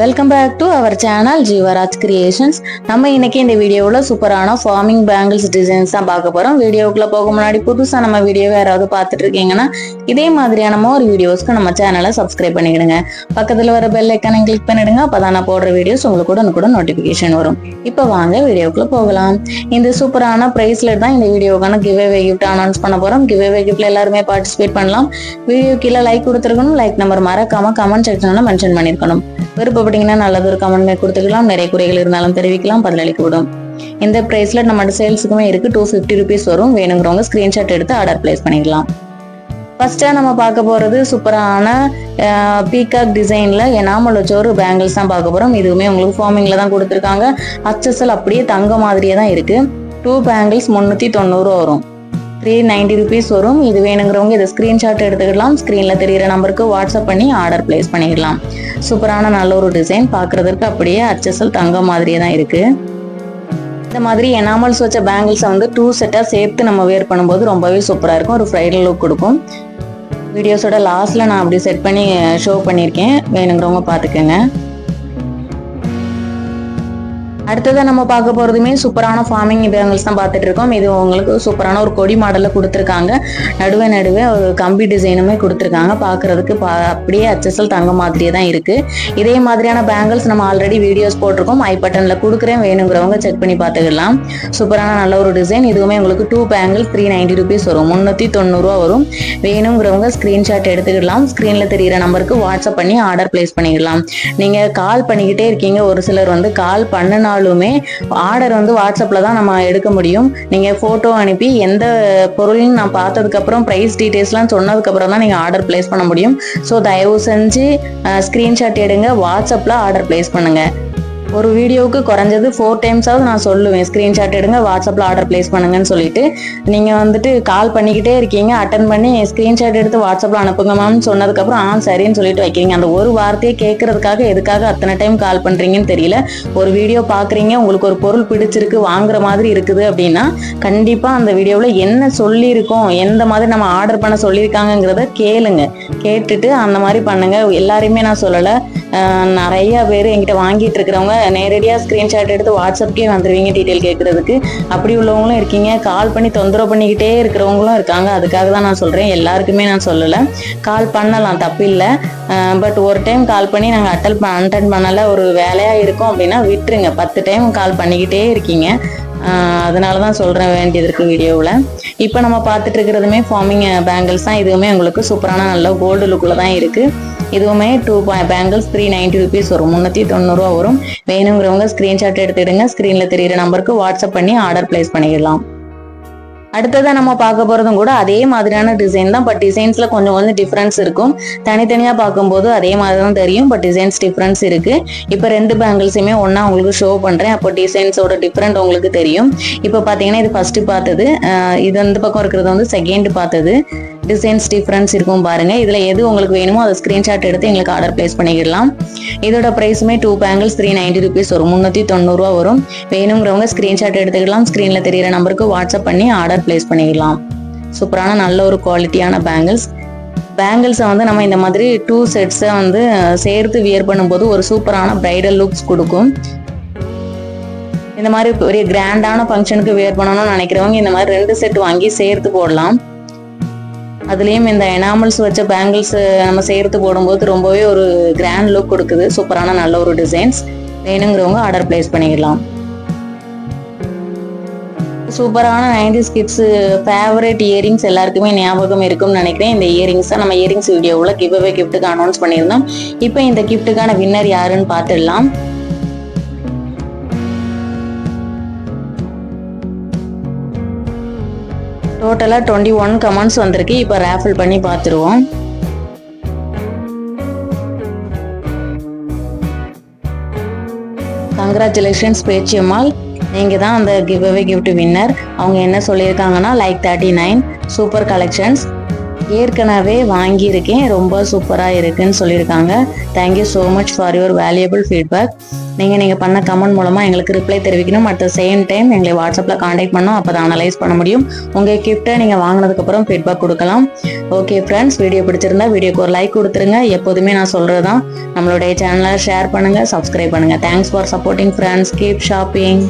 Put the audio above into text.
Welcome back to our channel Jeevaraj Creations. நம்ம இன்னைக்கு இந்த வீடியோவில் சூப்பரான ஃபார்மிங் பேங்கிள்ஸ் டிசைன்ஸ் தான் பார்க்க போகிறோம். வீடியோக்குள்ளே போக முன்னாடி புதுசாக நம்ம வீடியோவை யாராவது பார்த்துட்டு இருக்கீங்கன்னா இதே மாதிரியான ஒரு வீடியோஸ்க்கு நம்ம சேனலை சப்ஸ்கிரைப் பண்ணிடுங்க. பக்கத்தில் வர பெல் ஐக்கானை கிளிக் பண்ணிடுங்க. அப்போ தான் நான் போடுற வீடியோஸ் உங்களுக்கு கூட நோட்டிஃபிகேஷன் வரும். இப்போ வாங்க வீடியோக்குள்ளே போகலாம். இந்த சூப்பரான ப்ரைஸ்லெட் தான் இந்த வீடியோக்கான கிவ்அவே கிஃப்ட் அனௌன்ஸ் பண்ண போகிறோம். கிவ்அவே கிஃப்ட்ல எல்லாருமே பார்ட்டிசிபேட் பண்ணலாம். வீடியோ கீழே லைக் கொடுத்துருக்கணும். லைக் நம்பர் மறக்காம கமெண்ட் செக்ஷனில் மென்ஷன் பண்ணியிருக்கணும். விருப்பப்பட்டீங்கன்னா நல்லது ஒரு கமெண்ட் கொடுத்துக்கலாம். நிறைய குறைகள் இருந்தாலும் தெரிவிக்கலாம், பதிலளிக்க விடும். இந்த பிரைஸ்ல நம்ம சேல்ஸுக்குமே இருக்கு. 250 rupees வரும். வேணுங்கிறவங்க ஸ்கிரீன்ஷாட் எடுத்து ஆர்டர் பிளேஸ் பண்ணிக்கலாம். ஃபர்ஸ்டா நம்ம பார்க்க போறது சூப்பரான பீகாக் டிசைன்ல எனாமல் வச்ச ஒரு பேங்கிள்ஸ் தான் பார்க்க போறோம். இதுவுமே உங்களுக்கு ஃபார்மிங்ல தான் கொடுத்துருக்காங்க. அச்சசல் அப்படியே தங்க மாதிரியே தான் இருக்கு. 2 பேங்கிள்ஸ் 390 வரும். 390 rupees வரும். இது வேணுங்கிறவங்க இதை ஸ்கிரீன்ஷாட் எடுத்துக்கலாம். ஸ்கிரீன்ல தெரியிற நம்பருக்கு வாட்ஸ்அப் பண்ணி ஆர்டர் பிளேஸ் பண்ணிக்கலாம். சூப்பரான நல்ல ஒரு டிசைன், பார்க்கறதுக்கு அப்படியே அச்சசல் தங்க மாதிரியே தான் இருக்கு. இந்த மாதிரி எனாமல்ஸ் வச்ச பேங்கிள்ஸை 2 செட்டா சேர்த்து நம்ம வேர் பண்ணும்போது ரொம்பவே சூப்பரா இருக்கும். ஒரு ஃப்ரைடல் லுக் கொடுக்கும். வீடியோஸோட லாஸ்ட்ல நான் அப்படி செட் பண்ணி ஷோ பண்ணியிருக்கேன். வேணுங்கிறவங்க பார்த்துக்கோங்க. அடுத்ததான் நம்ம பார்க்க போறதுமே சூப்பரான ஃபார்மிங் பேங்கிள்ஸ் தான் பார்த்துட்டு இருக்கோம். இது உங்களுக்கு சூப்பரான ஒரு கொடி மாடல்ல கொடுத்துருக்காங்க. நடுவே ஒரு கம்பி டிசைனுமே கொடுத்துருக்காங்க. பார்க்கறதுக்கு அப்படியே அச்சசல் தங்க மாதிரியே தான் இருக்கு. இதே மாதிரியான பேங்கிள்ஸ் நம்ம ஆல்ரெடி வீடியோஸ் போட்டிருக்கோம். ஐ பட்டன்ல கொடுக்குறேன். வேணுங்கிறவங்க செக் பண்ணி பார்த்துக்கலாம். சூப்பரான நல்ல ஒரு டிசைன். இதுவுமே உங்களுக்கு 2 பேங்கிள்ஸ் 390 rupees வரும். 390 வரும். வேணுங்கிறவங்க ஸ்கிரீன்ஷாட் எடுத்துக்கலாம். ஸ்கிரீன்ல தெரியிற நம்பருக்கு வாட்ஸ்அப் பண்ணி ஆர்டர் பிளேஸ் பண்ணிக்கலாம். நீங்க கால் பண்ணிக்கிட்டே இருக்கீங்க. ஒரு சிலர் கால் பண்ணினா ஆர்டர் வாட்ஸ்அப்ல தான் நம்ம எடுக்க முடியும். நீங்க போட்டோ அனுப்பி எந்த பொருள்னு நான் பார்த்ததுக்கு அப்புறம் பிரைஸ் டீடைல்ஸ்லாம் சொன்னதுக்கு அப்புறம் தான் நீங்க ஆர்டர் பிளேஸ் பண்ண முடியும். ஸோ தயவு செஞ்சு ஸ்கிரீன்ஷாட் எடுங்க, வாட்ஸ்அப்ல ஆர்டர் பிளேஸ் பண்ணுங்க. ஒரு வீடியோவுக்கு குறைஞ்சது 4 times நான் சொல்லுவேன், ஸ்கிரீன்ஷாட் எடுங்க, வாட்ஸ்அப்ல ஆர்டர் பிளேஸ் பண்ணுங்கன்னு சொல்லிட்டு. நீங்க கால் பண்ணிக்கிட்டே இருக்கீங்க, அட்டன் பண்ணி ஸ்கிரீன்ஷாட் எடுத்து வாட்ஸ்அப்ல அனுப்புங்க மேம் சொன்னதுக்கப்புறம் சரின்னு சொல்லிட்டு வைக்கிறீங்க. அந்த ஒரு வார்த்தையை கேட்கறதுக்காக எதுக்காக அத்தனை டைம் கால் பண்றீங்கன்னு தெரியல. ஒரு வீடியோ பாக்குறீங்க, உங்களுக்கு ஒரு பொருள் பிடிச்சிருக்கு, வாங்குற மாதிரி இருக்குது அப்படின்னா கண்டிப்பா அந்த வீடியோவில் என்ன சொல்லியிருக்கோம், எந்த மாதிரி நம்ம ஆர்டர் பண்ண சொல்லியிருக்காங்கிறத கேளுங்க. கேட்டுட்டு அந்த மாதிரி பண்ணுங்க. எல்லாரையுமே நான் சொல்லலை, நிறைய பேர் என்கிட்ட வாங்கிட்டு இருக்கிறவங்க நேரடியாக ஸ்கிரீன்ஷாட் எடுத்து வாட்ஸ்அப்கே வந்துடுவீங்க டீட்டெயில் கேட்கறதுக்கு. அப்படி உள்ளவங்களும் இருக்கீங்க. கால் பண்ணி தொந்தரவு பண்ணிக்கிட்டே இருக்கிறவங்களும் இருக்காங்க. அதுக்காக தான் நான் சொல்கிறேன். எல்லாருக்குமே நான் சொல்லலை, கால் பண்ணலாம், தப்பில்லை. பட் ஒரு டைம் கால் பண்ணி நாங்கள் அட்டன் பண்ணலை, ஒரு வேலையாக இருக்கோம் அப்படின்னா விட்டுருங்க. 10 டைம் கால் பண்ணிக்கிட்டே இருக்கீங்க. அதனால தான் சொல்கிறேன் வேண்டியது இருக்குது வீடியோவில். இப்போ நம்ம பார்த்துட்டு இருக்கிறதுமே ஃபார்மிங் பேங்கிள்ஸ் தான். இதுவுமே உங்களுக்கு சூப்பரான நல்ல கோல்டு லுக்கில் தான் இருக்குது. இதுவுமே 2 பேங்கிள்ஸ் 390 rupees வரும். 390 வரும். வேணுங்கிறவங்க ஸ்கிரீன்ஷாட் எடுத்துடுங்க. ஸ்கிரீன்ல தெரியிற நம்பருக்கு வாட்ஸ்அப் பண்ணி ஆர்டர் பிளேஸ் பண்ணிடலாம். அடுத்ததான் நம்ம பார்க்க போறதும் கூட அதே மாதிரியான டிசைன் தான். பட் டிசைன்ஸ்ல கொஞ்சம் டிஃபரன்ஸ் இருக்கும். தனித்தனியா பார்க்கும்போது அதே மாதிரி தான் தெரியும். பட் டிசைன்ஸ் டிஃபரன்ஸ் இருக்கு. இப்போ 2 பேங்கிள்ஸுமே ஒன்னா உங்களுக்கு ஷோ பண்றேன். அப்போ டிசைன்ஸோட டிஃபரெண்ட் உங்களுக்கு தெரியும். இப்போ பாத்தீங்கன்னா இது ஃபர்ஸ்ட் பார்த்தது, இது அந்த பக்கம் இருக்கிறது செகண்ட் பார்த்தது. டிசைன்ஸ் டிஃபரன்ஸ் இருக்கும் பாருங்க. இதுல எது உங்களுக்கு வேணுமோ அதை ஸ்கிரீன்ஷாட் எடுத்து எங்களுக்கு ஆர்டர் பிளேஸ் பண்ணிக்கலாம். இதோட பிரைஸுமே 2 பேங்கிள்ஸ் 390 rupees வரும். 390 வரும். வேணுங்கிறவங்க ஸ்கிரீன்ஷாட் எடுத்துக்கலாம். ஸ்கிரீன்ல தெரியிற நம்பருக்கு வாட்ஸ்அப் பண்ணி ஆர்டர் பிளேஸ் பண்ணிக்கலாம். சூப்பரான நல்ல ஒரு குவாலிட்டியான பேங்கிள்ஸை நம்ம இந்த மாதிரி 2 செட்ஸை சேர்த்து வியர் பண்ணும்போது ஒரு சூப்பரான பிரைடல் லுக்ஸ் கொடுக்கும். இந்த மாதிரி பெரிய கிராண்டான ஃபங்க்ஷனுக்கு வியர் பண்ணணும்னு நினைக்கிறவங்க இந்த மாதிரி 2 செட் வாங்கி சேர்த்து போடலாம். அதுலேயும் இந்த எனாமல்ஸ் வச்ச பேங்கிள்ஸ் நம்ம சேர்த்து போடும்போது ரொம்பவே ஒரு கிராண்ட் லுக் கொடுக்குது. சூப்பரான நல்ல ஒரு டிசைன்ஸ். வேணுங்கிறவங்க ஆர்டர் பிளேஸ் பண்ணிக்கலாம். சூப்பரான 90s கிட்ஸ் ஃபேவரட் இயரிங்ஸ் எல்லாருக்குமே ஞாபகம் இருக்கும்னு நினைக்கிறேன். இந்த இயரிங்ஸ் தான் நம்ம இயரிங்ஸ் வீடியோவில் கிவ்அவே கிஃப்ட்டுக்கு அனௌன்ஸ் பண்ணியிருந்தோம். இப்போ இந்த கிஃப்ட்டுக்கான வின்னர் யாருன்னு பார்த்துடலாம். டோட்டலா 21 கமெண்ட்ஸ் வந்திருக்கு. இப்போ ரேஃபிள் பண்ணி பார்த்துருவோம். கங்க்ராச்சுலேஷன்ஸ் பேச்சியம்மாள், நீங்க தான் அந்த கிவ்அவே கிஃப்ட் வின்னர். அவங்க என்ன சொல்லியிருக்காங்கன்னா லைக் 39 சூப்பர் கலெக்ஷன்ஸ், ஏற்கனவே வாங்கியிருக்கேன், ரொம்ப சூப்பராக இருக்குன்னு சொல்லியிருக்காங்க. Thank you so much for your valuable feedback. நீங்கள் பண்ண கமெண்ட் மூலமாக எங்களுக்கு ரிப்ளை தெரிவிக்கணும். அட் த சேம் டைம் எங்களை வாட்ஸ்அப்பில் காண்டாக்ட் பண்ணோம், அப்போ தான் அனலைஸ் பண்ண முடியும். உங்கள் கிஃப்ட்டை நீங்கள் வாங்கினதுக்கப்புறம் ஃபீட்பேக் கொடுக்கலாம். ஓகே ஃப்ரெண்ட்ஸ், வீடியோ பிடிச்சிருந்தா வீடியோக்கு ஒரு லைக் கொடுத்துருங்க. எப்போதுமே நான் சொல்கிறது தான், நம்மளுடைய சேனலை ஷேர் பண்ணுங்கள், சப்ஸ்கிரைப் பண்ணுங்கள். Thanks for supporting friends. Keep shopping.